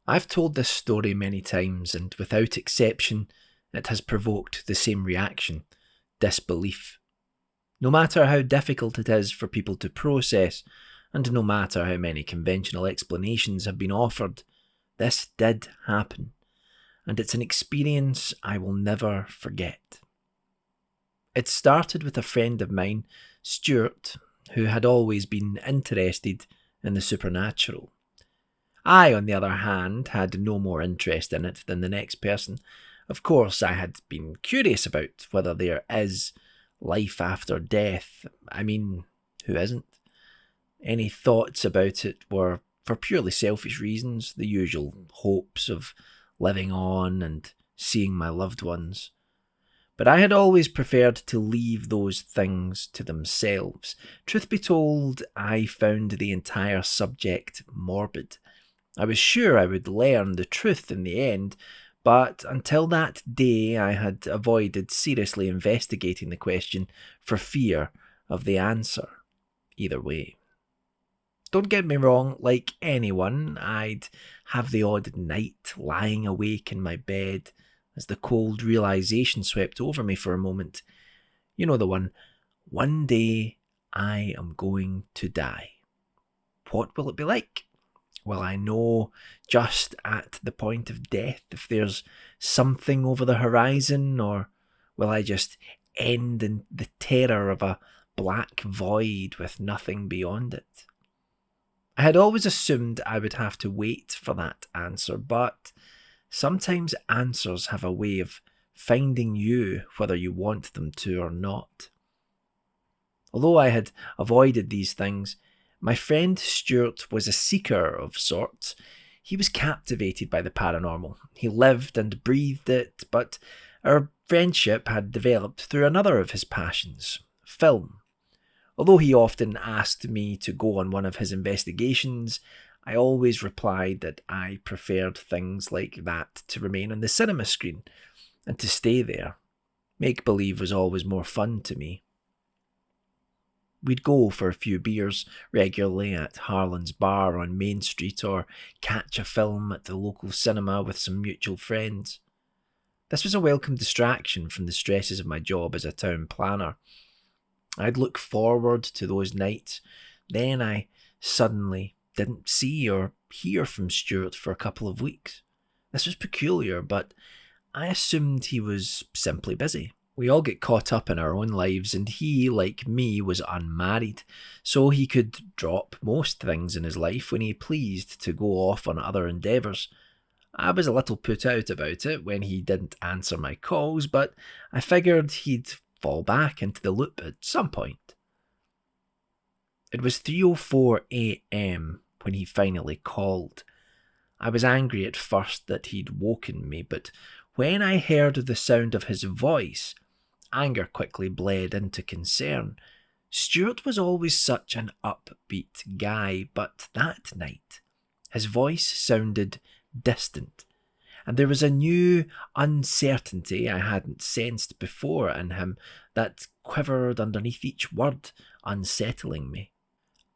I've told this story many times, and without exception, it has provoked the same reaction: disbelief. No matter how difficult it is for people to process, and no matter how many conventional explanations have been offered, this did happen, and it's an experience I will never forget. It started with a friend of mine, Stuart, who had always been interested in the supernatural. I, on the other hand, had no more interest in it than the next person. Of course, I had been curious about whether there is life after death. I mean, who isn't? Any thoughts about it were for purely selfish reasons, the usual hopes of living on and seeing my loved ones. But I had always preferred to leave those things to themselves. Truth be told, I found the entire subject morbid. I was sure I would learn the truth in the end, but until that day I had avoided seriously investigating the question for fear of the answer. Either way. Don't get me wrong, like anyone, I'd have the odd night lying awake in my bed as the cold realization swept over me for a moment. You know the one day I am going to die. What will it be like? Will I know just at the point of death if there's something over the horizon, or will I just end in the terror of a black void with nothing beyond it? I had always assumed I would have to wait for that answer, but sometimes answers have a way of finding you whether you want them to or not. Although I had avoided these things, my friend Stuart was a seeker of sorts. He was captivated by the paranormal. He lived and breathed it, but our friendship had developed through another of his passions: film. Although he often asked me to go on one of his investigations, I always replied that I preferred things like that to remain on the cinema screen and to stay there. Make-believe was always more fun to me. We'd go for a few beers regularly at Harlan's Bar on Main Street, or catch a film at the local cinema with some mutual friends. This was a welcome distraction from the stresses of my job as a town planner. I'd look forward to those nights. Then I suddenly didn't see or hear from Stuart for a couple of weeks. This was peculiar, but I assumed he was simply busy. We all get caught up in our own lives, and he, like me, was unmarried, so he could drop most things in his life when he pleased to go off on other endeavours. I was a little put out about it when he didn't answer my calls, but I figured he'd fall back into the loop at some point. It was 3:04 a.m. when he finally called. I was angry at first that he'd woken me, but when I heard the sound of his voice, anger quickly bled into concern. Stuart was always such an upbeat guy, but that night his voice sounded distant, and there was a new uncertainty I hadn't sensed before in him that quivered underneath each word, unsettling me.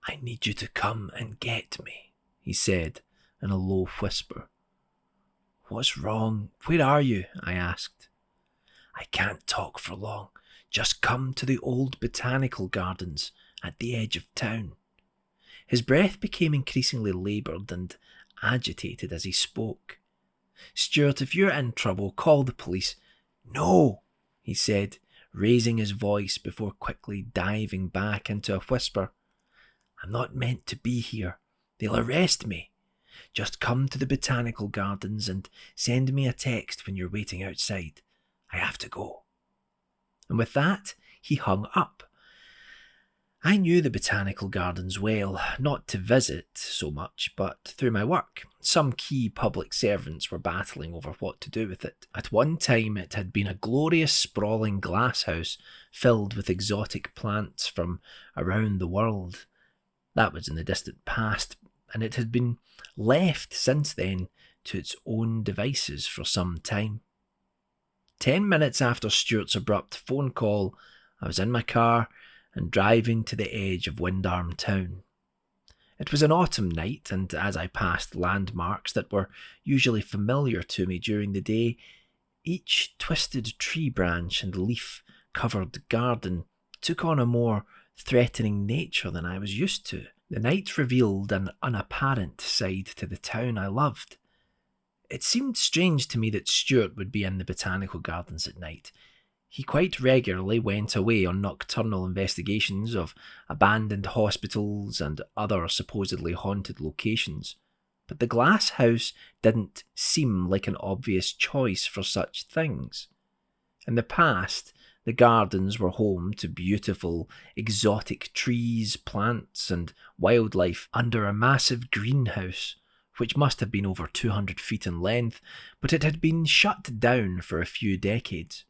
"I need you to come and get me," he said in a low whisper. "What's wrong? Where are you?" I asked. "I can't talk for long. Just come to the old botanical gardens at the edge of town." His breath became increasingly laboured and agitated as he spoke. "Stuart, if you're in trouble, call the police." "No," he said, raising his voice before quickly diving back into a whisper. "I'm not meant to be here. They'll arrest me. Just come to the botanical gardens and send me a text when you're waiting outside. I have to go." And with that, he hung up. I knew the botanical gardens well, not to visit so much, but through my work. Some key public servants were battling over what to do with it. At one time, it had been a glorious, sprawling glasshouse filled with exotic plants from around the world. That was in the distant past, and it had been left since then to its own devices for some time. 10 minutes after Stuart's abrupt phone call, I was in my car and driving to the edge of Windarm town. It was an autumn night, and as I passed landmarks that were usually familiar to me during the day, each twisted tree branch and leaf-covered garden took on a more threatening nature than I was used to. The night revealed an unapparent side to the town I loved. It seemed strange to me that Stuart would be in the botanical gardens at night. He quite regularly went away on nocturnal investigations of abandoned hospitals and other supposedly haunted locations, but the Glasshouse didn't seem like an obvious choice for such things. In the past, the gardens were home to beautiful, exotic trees, plants, and wildlife under a massive greenhouse, which must have been over 200 feet in length, but it had been shut down for a few decades.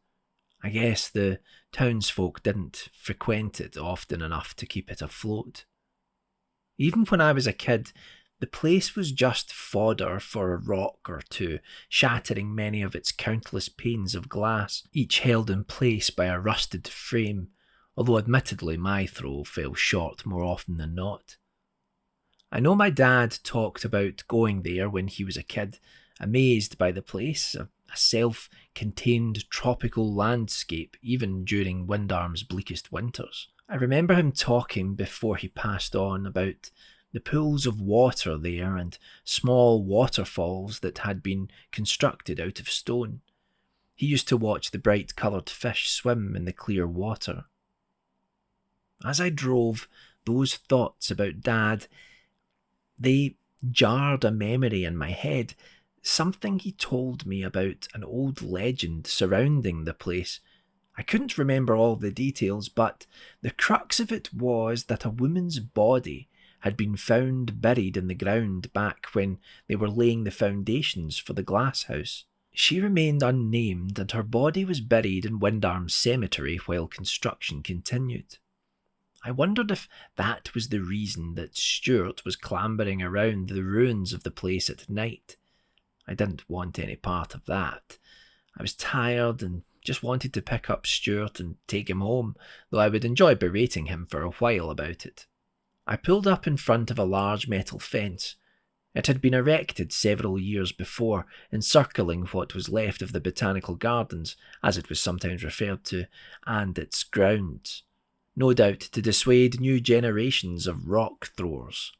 I guess the townsfolk didn't frequent it often enough to keep it afloat. Even when I was a kid, the place was just fodder for a rock or two, shattering many of its countless panes of glass, each held in place by a rusted frame, although admittedly my throw fell short more often than not. I know my dad talked about going there when he was a kid, amazed by the place, a self-contained tropical landscape even during Windarm's bleakest winters. I remember him talking before he passed on about the pools of water there and small waterfalls that had been constructed out of stone. He used to watch the bright-coloured fish swim in the clear water. As I drove, those thoughts about Dad, they jarred a memory in my head, something he told me about an old legend surrounding the place. I couldn't remember all the details, but the crux of it was that a woman's body had been found buried in the ground back when they were laying the foundations for the Glasshouse. She remained unnamed, and her body was buried in Windarm's cemetery while construction continued. I wondered if that was the reason that Stuart was clambering around the ruins of the place at night. I didn't want any part of that. I was tired and just wanted to pick up Stuart and take him home, though I would enjoy berating him for a while about it. I pulled up in front of a large metal fence. It had been erected several years before, encircling what was left of the botanical gardens, as it was sometimes referred to, and its grounds, no doubt to dissuade new generations of rock throwers.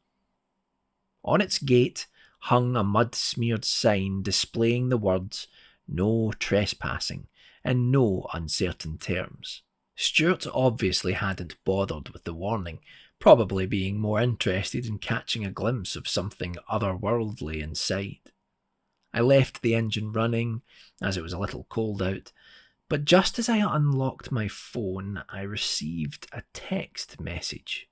On its gate hung a mud-smeared sign displaying the words, "No trespassing," in no uncertain terms. Stuart obviously hadn't bothered with the warning, probably being more interested in catching a glimpse of something otherworldly inside. I left the engine running, as it was a little cold out, but just as I unlocked my phone, I received a text message.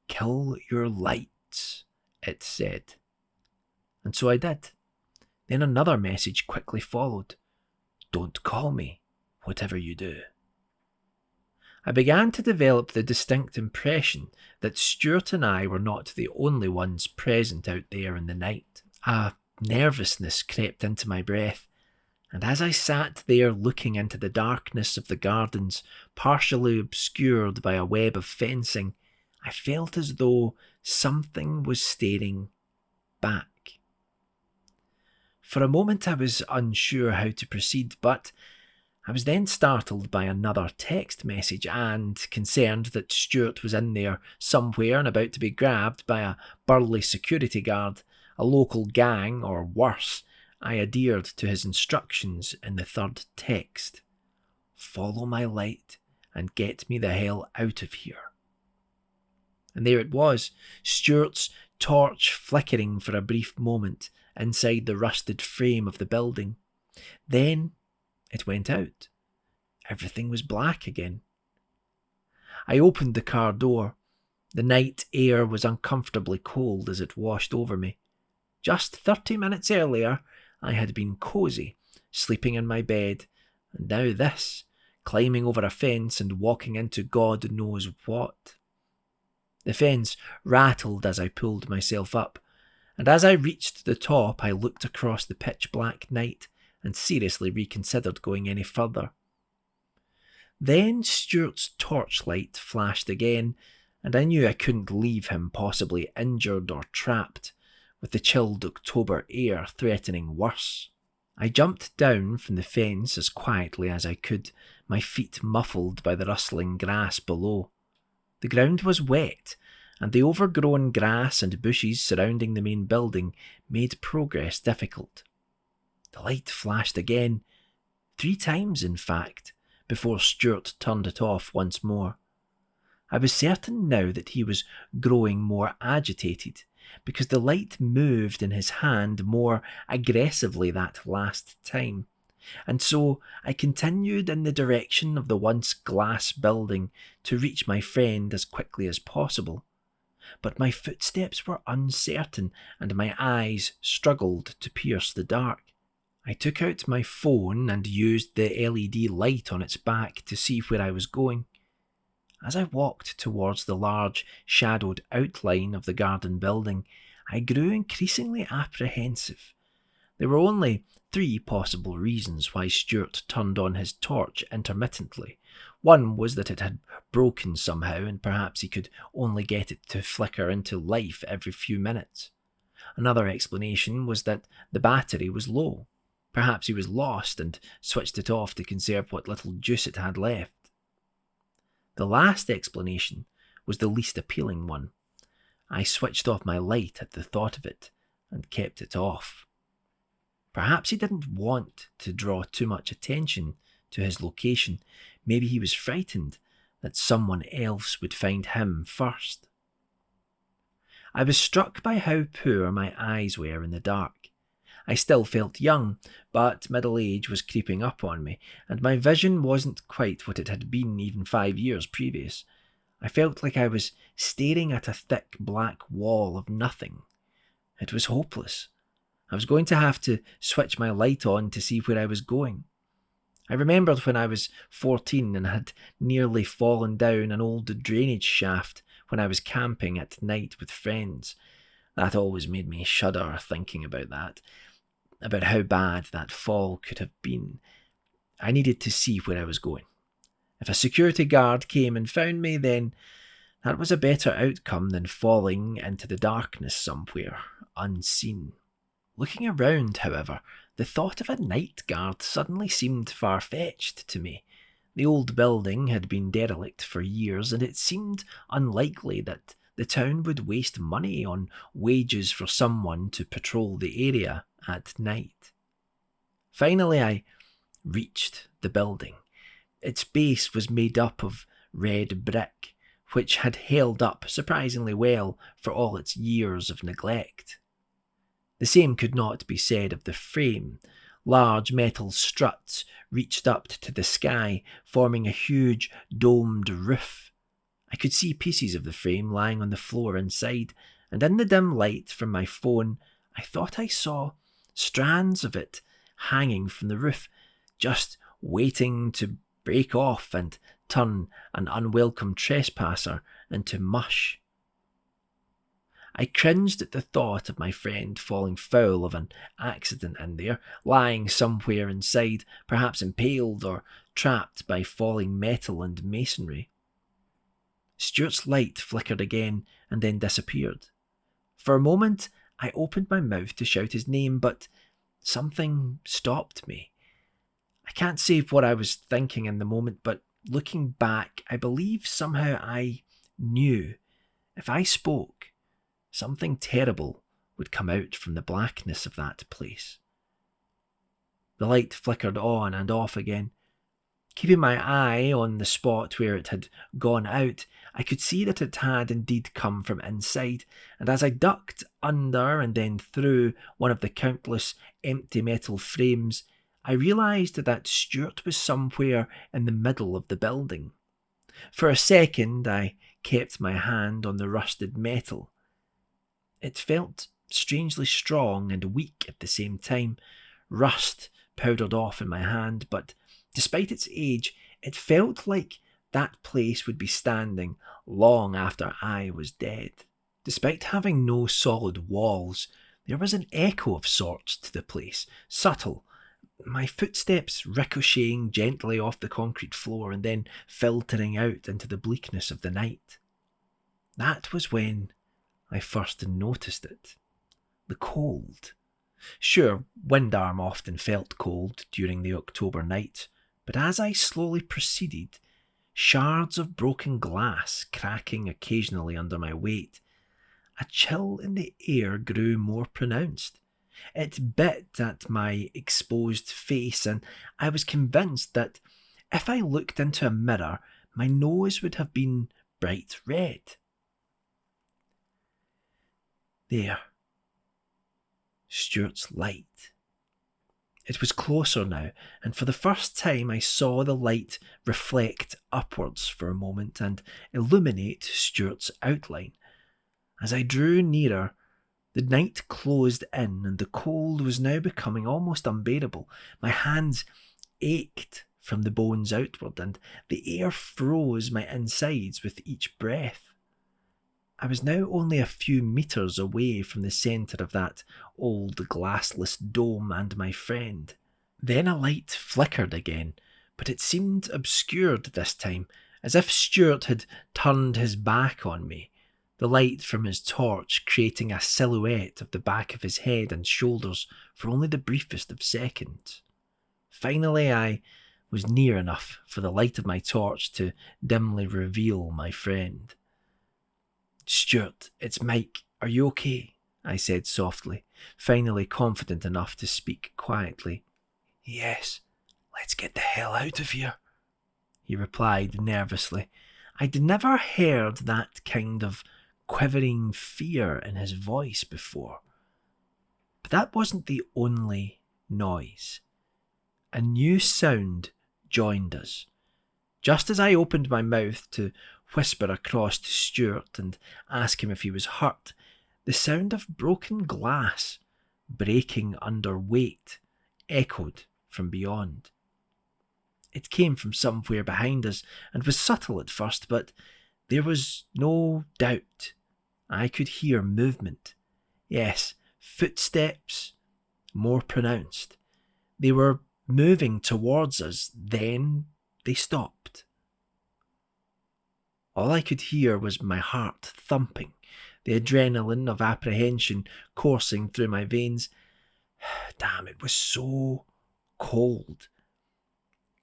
"Kill your lights," it said. And so I did. Then another message quickly followed. "Don't call me, whatever you do." I began to develop the distinct impression that Stuart and I were not the only ones present out there in the night. A nervousness crept into my breath, and as I sat there looking into the darkness of the gardens, partially obscured by a web of fencing, I felt as though something was staring back. For a moment I was unsure how to proceed, but I was then startled by another text message and, concerned that Stuart was in there somewhere and about to be grabbed by a burly security guard, a local gang, or worse, I adhered to his instructions in the third text. "Follow my light and get me the hell out of here." And there it was, Stuart's torch flickering for a brief moment inside the rusted frame of the building. Then it went out. Everything was black again. I opened the car door. The night air was uncomfortably cold as it washed over me. Just 30 minutes earlier, I had been cosy, sleeping in my bed, and now this, climbing over a fence and walking into God knows what. The fence rattled as I pulled myself up, and as I reached the top, I looked across the pitch-black night and seriously reconsidered going any further. Then Stuart's torchlight flashed again, and I knew I couldn't leave him possibly injured or trapped, with the chilled October air threatening worse. I jumped down from the fence as quietly as I could, my feet muffled by the rustling grass below. The ground was wet, and the overgrown grass and bushes surrounding the main building made progress difficult. The light flashed again, 3 times in fact, before Stuart turned it off once more. I was certain now that he was growing more agitated, because the light moved in his hand more aggressively that last time, and so I continued in the direction of the once glass building to reach my friend as quickly as possible. But my footsteps were uncertain and my eyes struggled to pierce the dark. I took out my phone and used the LED light on its back to see where I was going. As I walked towards the large, shadowed outline of the garden building, I grew increasingly apprehensive. There were only 3 possible reasons why Stuart turned on his torch intermittently. One was that it had broken somehow and perhaps he could only get it to flicker into life every few minutes. Another explanation was that the battery was low. Perhaps he was lost and switched it off to conserve what little juice it had left. The last explanation was the least appealing one. I switched off my light at the thought of it and kept it off. Perhaps he didn't want to draw too much attention to his location. Maybe he was frightened that someone else would find him first. I was struck by how poor my eyes were in the dark. I still felt young, but middle age was creeping up on me, and my vision wasn't quite what it had been even 5 years previous. I felt like I was staring at a thick black wall of nothing. It was hopeless. I was going to have to switch my light on to see where I was going. I remembered when I was 14 and had nearly fallen down an old drainage shaft when I was camping at night with friends. That always made me shudder thinking about that, about how bad that fall could have been. I needed to see where I was going. If a security guard came and found me, then that was a better outcome than falling into the darkness somewhere, unseen. Looking around, however, the thought of a night guard suddenly seemed far-fetched to me. The old building had been derelict for years, and it seemed unlikely that the town would waste money on wages for someone to patrol the area at night. Finally, I reached the building. Its base was made up of red brick, which had held up surprisingly well for all its years of neglect. The same could not be said of the frame. Large metal struts reached up to the sky, forming a huge domed roof. I could see pieces of the frame lying on the floor inside, and in the dim light from my phone, I thought I saw strands of it hanging from the roof, just waiting to break off and turn an unwelcome trespasser into mush. I cringed at the thought of my friend falling foul of an accident in there, lying somewhere inside, perhaps impaled or trapped by falling metal and masonry. Stuart's light flickered again and then disappeared. For a moment, I opened my mouth to shout his name, but something stopped me. I can't say what I was thinking in the moment, but looking back, I believe somehow I knew if I spoke, something terrible would come out from the blackness of that place. The light flickered on and off again. Keeping my eye on the spot where it had gone out, I could see that it had indeed come from inside, and as I ducked under and then through one of the countless empty metal frames, I realised that Stuart was somewhere in the middle of the building. For a second, I kept my hand on the rusted metal. It felt strangely strong and weak at the same time. Rust powdered off in my hand, but despite its age, it felt like that place would be standing long after I was dead. Despite having no solid walls, there was an echo of sorts to the place, subtle, my footsteps ricocheting gently off the concrete floor and then filtering out into the bleakness of the night. That was when I first noticed it. The cold. Sure, Windarm often felt cold during the October night, but as I slowly proceeded, shards of broken glass cracking occasionally under my weight, a chill in the air grew more pronounced. It bit at my exposed face, and I was convinced that if I looked into a mirror, my nose would have been bright red. There. Stuart's light. It was closer now, and for the first time I saw the light reflect upwards for a moment and illuminate Stuart's outline. As I drew nearer, the night closed in and the cold was now becoming almost unbearable. My hands ached from the bones outward, and the air froze my insides with each breath. I was now only a few metres away from the centre of that old glassless dome and my friend. Then a light flickered again, but it seemed obscured this time, as if Stuart had turned his back on me, the light from his torch creating a silhouette of the back of his head and shoulders for only the briefest of seconds. Finally, I was near enough for the light of my torch to dimly reveal my friend. "Stuart, it's Mike. Are you okay?" I said softly, finally confident enough to speak quietly. "Yes, let's get the hell out of here," he replied nervously. I'd never heard that kind of quivering fear in his voice before. But that wasn't the only noise. A new sound joined us. Just as I opened my mouth to whisper across to Stuart and ask him if he was hurt, the sound of broken glass breaking under weight echoed from beyond. It came from somewhere behind us and was subtle at first, but there was no doubt. I could hear movement. Yes, footsteps, more pronounced. They were moving towards us, then they stopped. All I could hear was my heart thumping, the adrenaline of apprehension coursing through my veins. Damn, it was so cold.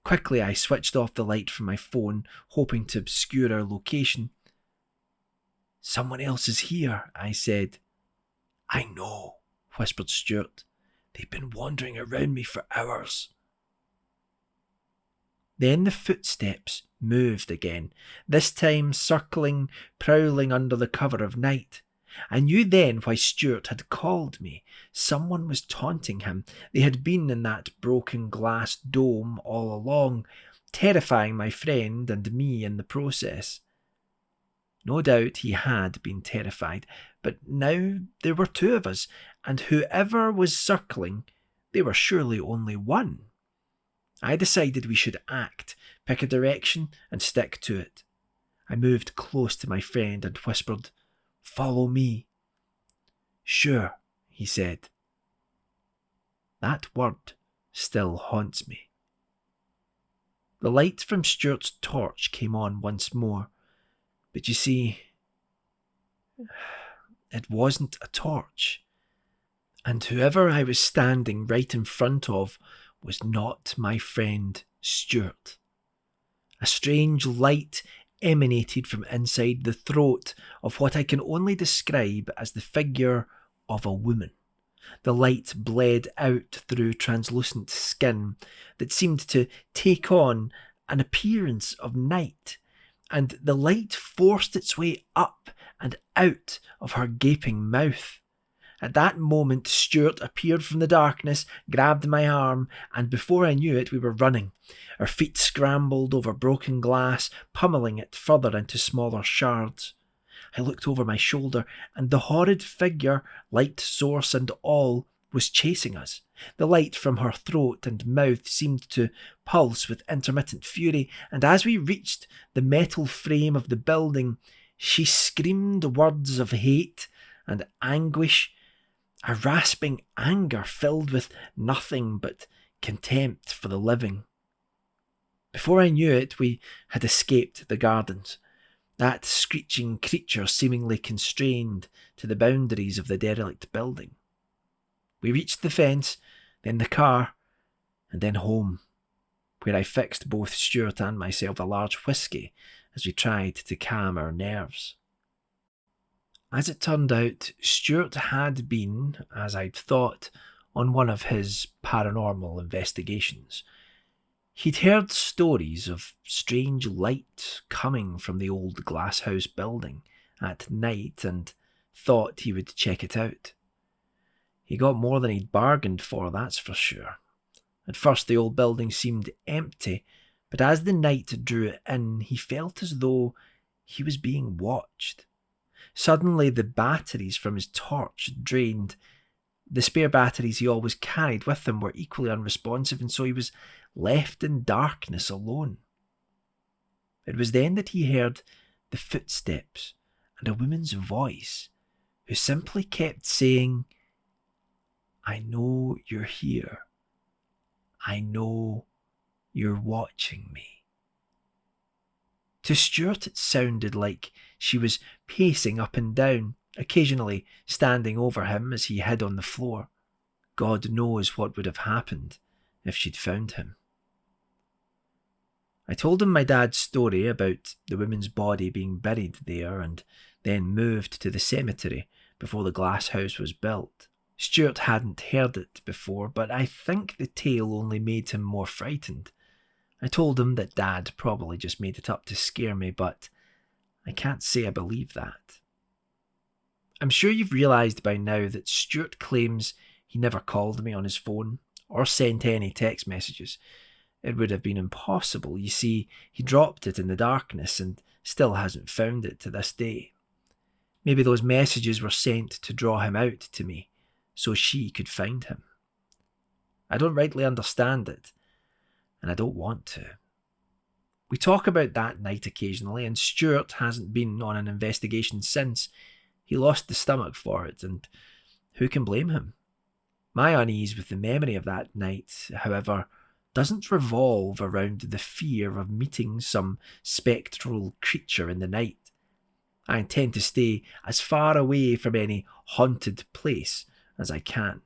Quickly I switched off the light from my phone, hoping to obscure our location. "Someone else is here," I said. "I know," whispered Stuart. "They've been wandering around me for hours." Then the footsteps moved again, this time circling, prowling under the cover of night. I knew then why Stuart had called me. Someone was taunting him. They had been in that broken glass dome all along, terrifying my friend and me in the process. No doubt he had been terrified, but now there were two of us, and whoever was circling, they were surely only one. I decided we should act, pick a direction, and stick to it. I moved close to my friend and whispered, "Follow me." "Sure," he said. That word still haunts me. The light from Stuart's torch came on once more, but you see, it wasn't a torch, and whoever I was standing right in front of was not my friend Stuart. A strange light emanated from inside the throat of what I can only describe as the figure of a woman. The light bled out through translucent skin that seemed to take on an appearance of night, and the light forced its way up and out of her gaping mouth. At that moment, Stuart appeared from the darkness, grabbed my arm, and before I knew it, we were running. Our feet scrambled over broken glass, pummeling it further into smaller shards. I looked over my shoulder, and the horrid figure, light source and all, was chasing us. The light from her throat and mouth seemed to pulse with intermittent fury, and as we reached the metal frame of the building, she screamed words of hate and anguish, a rasping anger filled with nothing but contempt for the living. Before I knew it, we had escaped the gardens. that screeching creature seemingly constrained to the boundaries of the derelict building. We reached the fence, then the car, and then home, where I fixed both Stuart and myself a large whisky as we tried to calm our nerves. As it turned out, Stuart had been, as I'd thought, on one of his paranormal investigations. He'd heard stories of strange light coming from the old Glasshouse building at night and thought he would check it out. He got more than he'd bargained for, that's for sure. At first the old building seemed empty, but as the night drew in, he felt as though he was being watched. Suddenly the batteries from his torch drained. The spare batteries he always carried with him were equally unresponsive, and so he was left in darkness alone. It was then that he heard the footsteps and a woman's voice who simply kept saying, "I know you're here. I know you're watching me." To Stuart it sounded like she was pacing up and down, occasionally standing over him as he hid on the floor. God knows what would have happened if she'd found him. I told him my dad's story about the woman's body being buried there and then moved to the cemetery before the glass house was built. Stuart hadn't heard it before, but I think the tale only made him more frightened. I told him that Dad probably just made it up to scare me, but I can't say I believe that. I'm sure you've realised by now that Stuart claims he never called me on his phone or sent any text messages. It would have been impossible. You see, he dropped it in the darkness and still hasn't found it to this day. Maybe those messages were sent to draw him out to me, so she could find him. I don't rightly understand it, and I don't want to. We talk about that night occasionally, and Stuart hasn't been on an investigation since. He lost the stomach for it, and who can blame him? My unease with the memory of that night, however, doesn't revolve around the fear of meeting some spectral creature in the night. I intend to stay as far away from any haunted place as I can.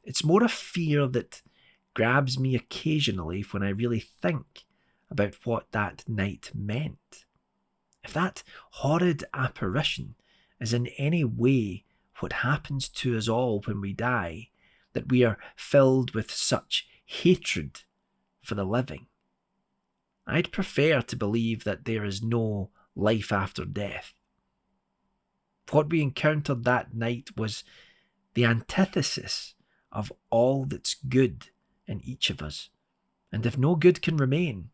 It's more a fear that grabs me occasionally when I really think about what that night meant. If that horrid apparition is in any way what happens to us all when we die, that we are filled with such hatred for the living, I'd prefer to believe that there is no life after death. What we encountered that night was the antithesis of all that's good in each of us, and if no good can remain,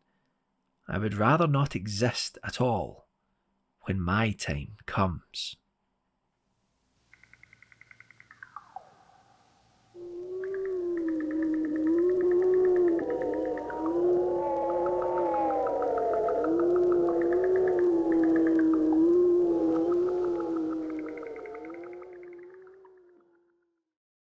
I would rather not exist at all when my time comes.